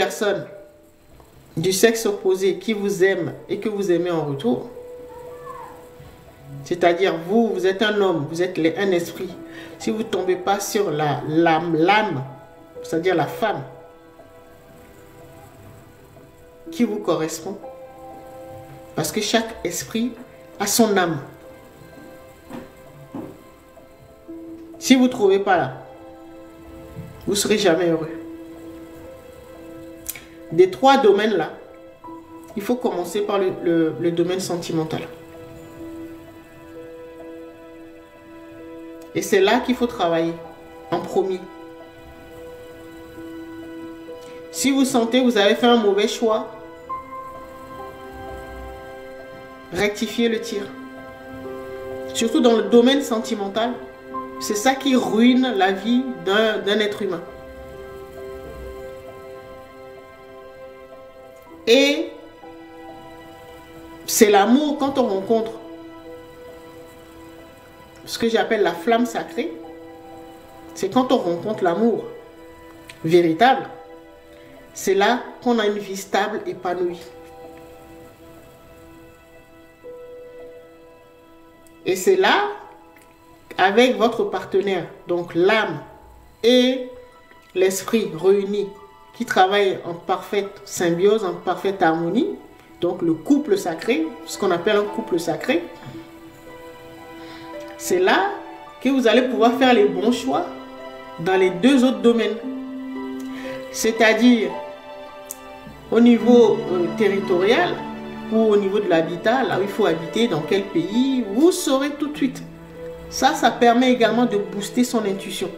personne du sexe opposé qui vous aime et que vous aimez en retour, c'est-à-dire vous êtes un homme, vous êtes un esprit, si vous ne tombez pas sur l'âme, c'est-à-dire la femme qui vous correspond, parce que chaque esprit a son âme. Si vous ne trouvez pas là, vous ne serez jamais heureux. Des 3 domaines là, il faut commencer par le domaine sentimental. Et c'est là qu'il faut travailler en premier. Si vous sentez que vous avez fait un mauvais choix, rectifiez le tir. Surtout dans le domaine sentimental, c'est ça qui ruine la vie d'un être humain. Et c'est l'amour quand on rencontre ce que j'appelle la flamme sacrée. C'est quand on rencontre l'amour véritable. C'est là qu'on a une vie stable, épanouie. Et c'est là, avec votre partenaire, donc l'âme et l'esprit réunis, qui travaillent en parfaite symbiose, en parfaite harmonie, donc le couple sacré, ce qu'on appelle un couple sacré, c'est là que vous allez pouvoir faire les bons choix dans les 2 autres domaines. C'est-à-dire au niveau territorial ou au niveau de l'habitat, là où il faut habiter, dans quel pays, vous saurez tout de suite. Ça permet également de booster son intuition.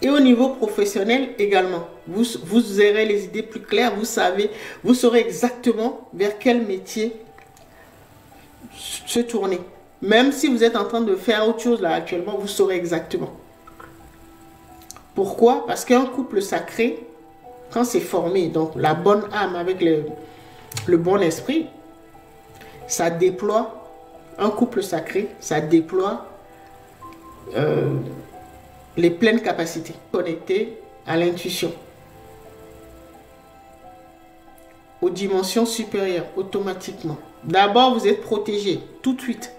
Et au niveau professionnel également, vous aurez les idées plus claires, vous saurez exactement vers quel métier se tourner. Même si vous êtes en train de faire autre chose là actuellement, vous saurez exactement. Pourquoi? Parce qu'un couple sacré, quand c'est formé, donc la bonne âme avec le bon esprit, ça déploie, un couple sacré, ça déploie les pleines capacités, connectées à l'intuition, aux dimensions supérieures, automatiquement. D'abord, vous êtes protégé, tout de suite.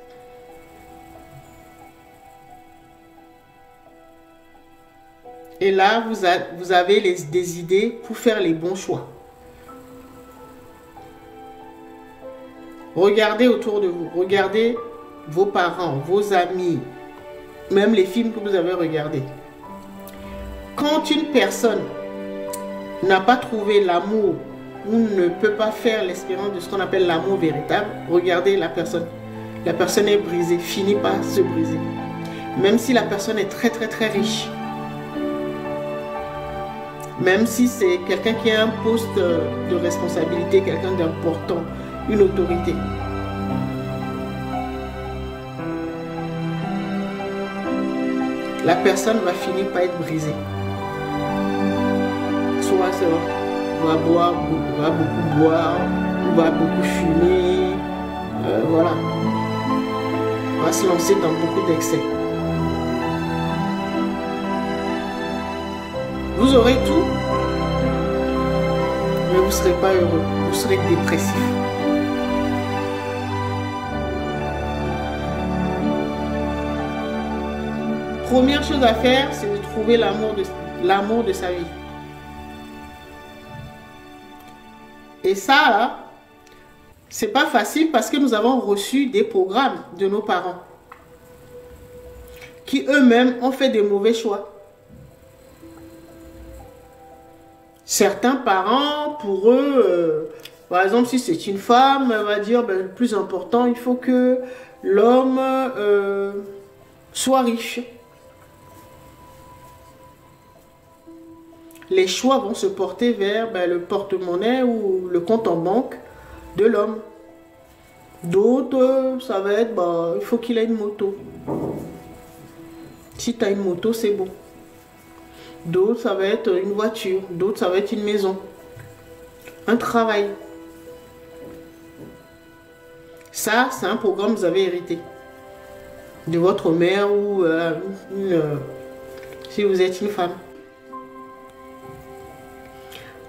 Et là, vous avez des idées pour faire les bons choix. Regardez autour de vous, regardez vos parents, vos amis, même les films que vous avez regardés. Quand une personne n'a pas trouvé l'amour ou ne peut pas faire l'expérience de ce qu'on appelle l'amour véritable, regardez la personne. La personne est brisée, finit par se briser. Même si la personne est très très très riche. Même si c'est quelqu'un qui a un poste de responsabilité, quelqu'un d'important, une autorité. La personne va finir par être brisée. Soit ça va beaucoup boire, ou va beaucoup fumer, voilà. On va se lancer dans beaucoup d'excès. Vous aurez tout, mais vous ne serez pas heureux, vous serez dépressif. Première chose à faire, c'est de trouver l'amour de sa vie. Et ça, c'est pas facile parce que nous avons reçu des programmes de nos parents qui eux-mêmes ont fait des mauvais choix. Certains parents, pour eux, par exemple, si c'est une femme, elle va dire, ben, le plus important, il faut que l'homme soit riche. Les choix vont se porter vers le porte-monnaie ou le compte en banque de l'homme. D'autres, ça va être, il faut qu'il ait une moto. Si tu as une moto, c'est bon. D'autres, ça va être une voiture. D'autres, ça va être une maison. Un travail. Ça, c'est un programme que vous avez hérité de votre mère ou si vous êtes une femme.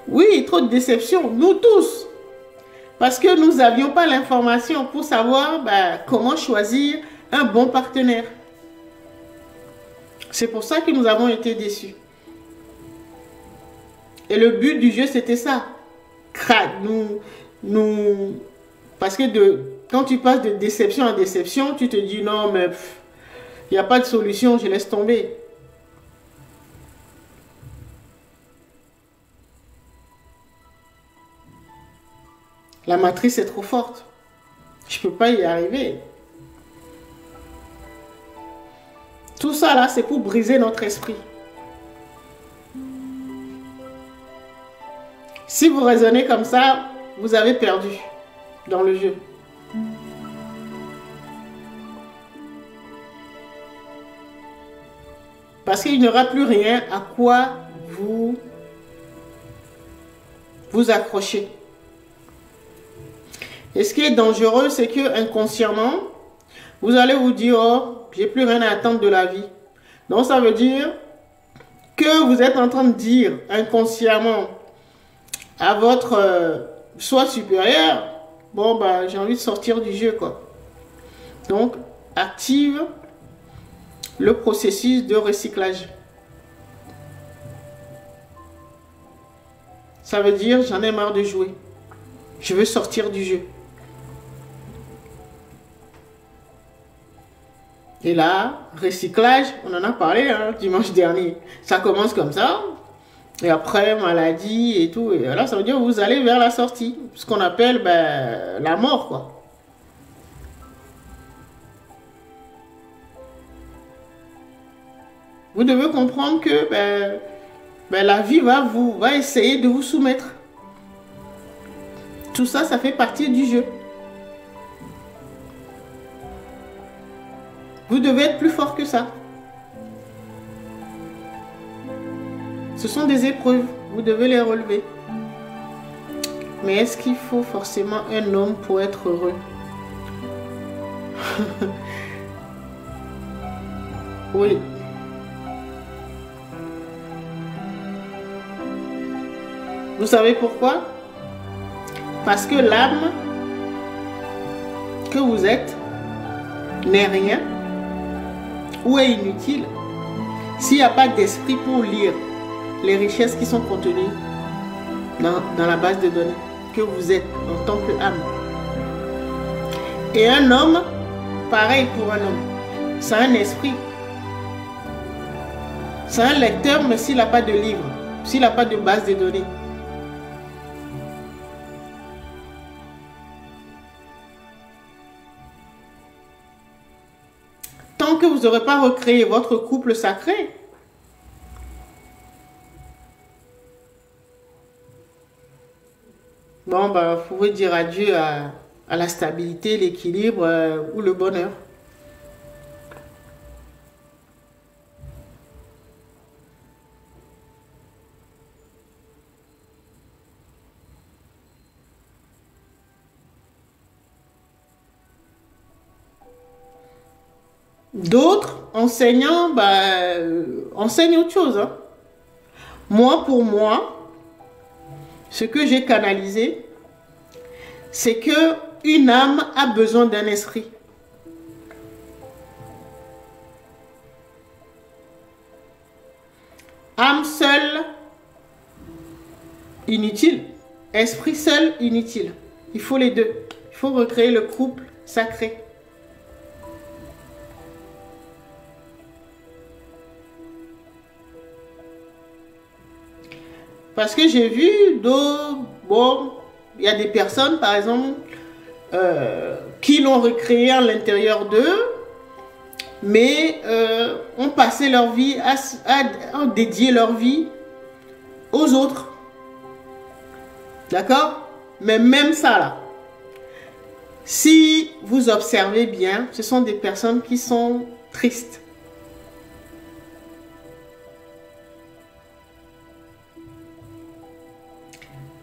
Oui, trop de déception, nous tous. Parce que nous n'avions pas l'information pour savoir comment choisir un bon partenaire. C'est pour ça que nous avons été déçus. Et le but du jeu, c'était ça. Parce que quand tu passes de déception à déception, tu te dis non, mais il n'y a pas de solution, je laisse tomber. La matrice est trop forte. Je ne peux pas y arriver. Tout ça là, c'est pour briser notre esprit. Si vous raisonnez comme ça, vous avez perdu dans le jeu. Parce qu'il n'y aura plus rien à quoi vous accrocher. Et ce qui est dangereux, c'est que inconsciemment, vous allez vous dire, oh, j'ai plus rien à attendre de la vie. Donc ça veut dire que vous êtes en train de dire inconsciemment à votre soi supérieur, bon j'ai envie de sortir du jeu quoi. Donc active le processus de recyclage. Ça veut dire j'en ai marre de jouer. Je veux sortir du jeu. Et là, recyclage, on en a parlé dimanche dernier. Ça commence comme ça. Et après, maladie et tout. Et là, ça veut dire que vous allez vers la sortie. Ce qu'on appelle la mort, quoi. Vous devez comprendre que la vie va essayer de vous soumettre. Tout ça, ça fait partie du jeu. Vous devez être plus fort que ça. Ce sont des épreuves. Vous devez les relever. Mais est-ce qu'il faut forcément un homme pour être heureux? Oui. Vous savez pourquoi? Parce que l'âme que vous êtes n'est rien ou est inutile s'il n'y a pas d'esprit pour lire les richesses qui sont contenues dans la base de données que vous êtes en tant qu'âme. Et un homme, pareil pour un homme, c'est un esprit. C'est un lecteur, mais s'il n'a pas de livre, s'il n'a pas de base de données. Tant que vous n'aurez pas recréé votre couple sacré, bon, vous pouvez dire adieu à la stabilité, l'équilibre ou le bonheur. D'autres enseignants enseignent autre chose. Moi, pour moi, ce que j'ai canalisé, c'est que une âme a besoin d'un esprit. Âme seule, inutile. Esprit seul, inutile. Il faut les deux. Il faut recréer le couple sacré. Parce que j'ai vu il y a des personnes, par exemple, qui l'ont recréé à l'intérieur d'eux, mais ont passé leur vie à dédier leur vie aux autres. D'accord? Mais même ça, là, si vous observez bien, ce sont des personnes qui sont tristes.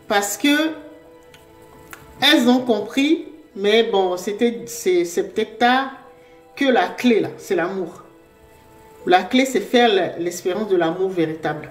Parce que elles ont compris, mais bon, c'est peut-être tard, que la clé là, c'est l'amour. La clé, c'est faire l'expérience de l'amour véritable.